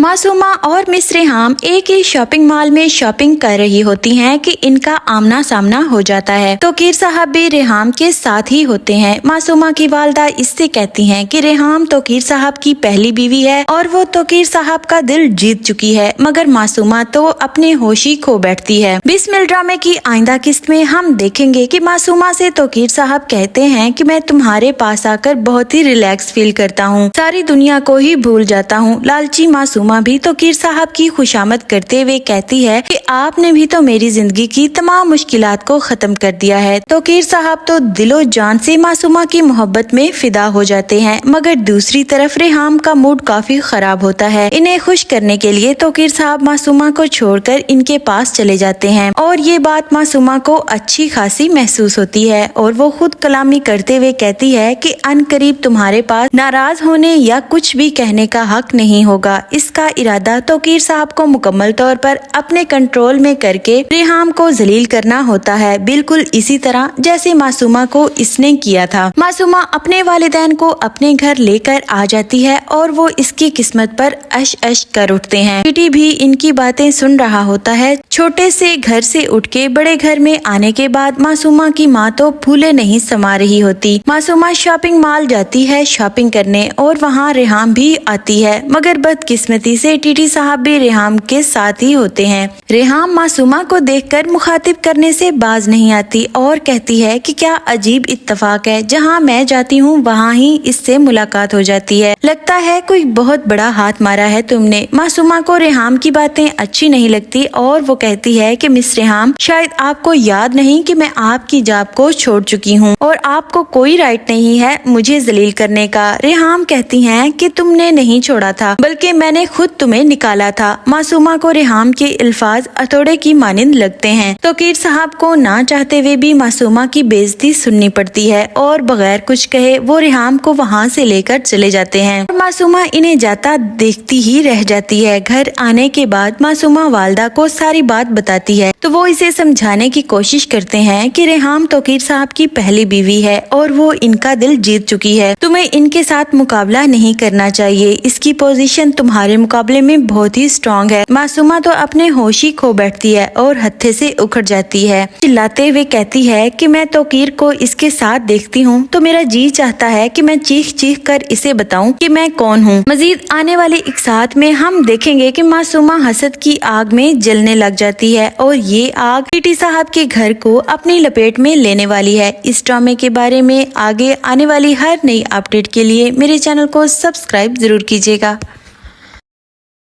मासूमा और मिस रेहाम एक ही shopping mall में शॉपिंग कर रही होती हैं कि इनका आमना सामना हो जाता है। तोकीर साहब भी रेहाम के साथ ही होते हैं। मासूमा की वालदा इससे कहती हैं कि रेहाम तोकीर साहब की पहली बीवी है और वो तोकीर साहब का दिल जीत चुकी है, मगर मासूमा तो अपने होश ही खो बैठती है। बिस्मिल ड्रामे की आइंदा किस्त में हम देखेंगे कि मासूमा से तोकीर साहब कहते हैं कि मैं तुम्हारे पास आकर बहुत ही रिलैक्स फील करता हूँ, सारी दुनिया को ही भूल जाता हूँ। लालची मासूमा भी तोकीर साहब की खुशामद करते हुए कहती है कि आपने भी तो मेरी जिंदगी की तमाम मुश्किलात को खत्म कर दिया है। तोकीर साहब तो दिलो जान से मासूमा की मोहब्बत में फिदा हो जाते हैं, मगर दूसरी तरफ रेहाम का मूड काफी खराब होता है। इन्हें खुश करने के लिए तोकीर साहब मासूमा को छोड़कर इनके पास चले जाते हैं और ये बात मासूमा को अच्छी खासी महसूस होती है और वो खुद कलामी करते हुए कहती है कि अनकरीब तुम्हारे पास नाराज होने या कुछ भी कहने का हक नहीं होगा। इसका इरादा तोकीर साहब को मुकम्मल तौर पर अपने कंट्रोल में करके रेहाम को जलील करना होता है, बिल्कुल इसी तरह जैसे मासूमा को इसने किया था। मासूमा अपने वालिदैन को अपने घर लेकर आ जाती है और वो इसकी किस्मत पर अश अश कर उठते हैं। टीटी भी इनकी बातें सुन रहा होता है। छोटे से घर से उठ के बड़े घर में आने के बाद मासूमा की माँ तो फूले नहीं समा रही होती। मासूमा शॉपिंग मॉल जाती है शॉपिंग करने और वहाँ रेहाम भी आती है, मगर बदकिस्मती से टीटी साहब भी रेहाम के साथ ही होते हैं। रेहाम मासूमा को देखकर मुखातिब करने से बाज नहीं आती और कहती है कि क्या अजीब इत्तेफाक है, जहाँ मैं जाती हूँ वहाँ ही इससे मुलाकात हो जाती है। लगता है कोई बहुत बड़ा हाथ मारा है तुमने। मासूमा को रेहाम की बातें अच्छी नहीं लगती और वो कहती है कि मिस रेहाम, शायद आपको याद नहीं कि मैं आपकी जाब को छोड़ चुकी हूँ और आपको कोई राइट नहीं है मुझे जलील करने का। रेहाम कहती है कि तुमने नहीं छोड़ा था, बल्कि मैंने खुद तुम्हें निकाला था। मासूमा को रेहाम के अल्फाज हथौड़े की मानिंद लगते हैं। तोकीर साहब को ना चाहते हुए भी मासूमा की बेइज्जती सुननी पड़ती है और बगैर कुछ कहे वो रेहाम को वहाँ से लेकर चले जाते हैं। मासूमा इन्हें जाता देखती ही रह जाती है। घर आने के बाद मासूमा वालदा को सारी बात बताती है तो वो इसे समझाने की कोशिश करते हैं कि रेहाम तोकीर साहब की पहली बीवी है और वो इनका दिल जीत चुकी है। तुम्हें इनके साथ मुकाबला नहीं करना चाहिए, इसकी पोजीशन तुम्हारे मुकाबले में बहुत ही स्ट्रॉन्ग है। मासूमा तो अपने होश ही खो बैठती है और हत्थे से उखड़ जाती है। चिल्लाते हुए कहती है कि मैं तोकीर को इसके साथ देखती हूँ तो मेरा जी चाहता है कि मैं चीख चीख कर इसे बताऊं कि मैं कौन हूँ। मजीद आने वाले एक साथ में हम देखेंगे कि मासूमा हसद की आग में जलने लग जाती है और ये आग टीटी साहब के घर को अपनी लपेट में लेने वाली है। इस ड्रामे के बारे में आगे आने वाली हर नई अपडेट के लिए मेरे चैनल को सब्सक्राइब जरूर कीजिएगा।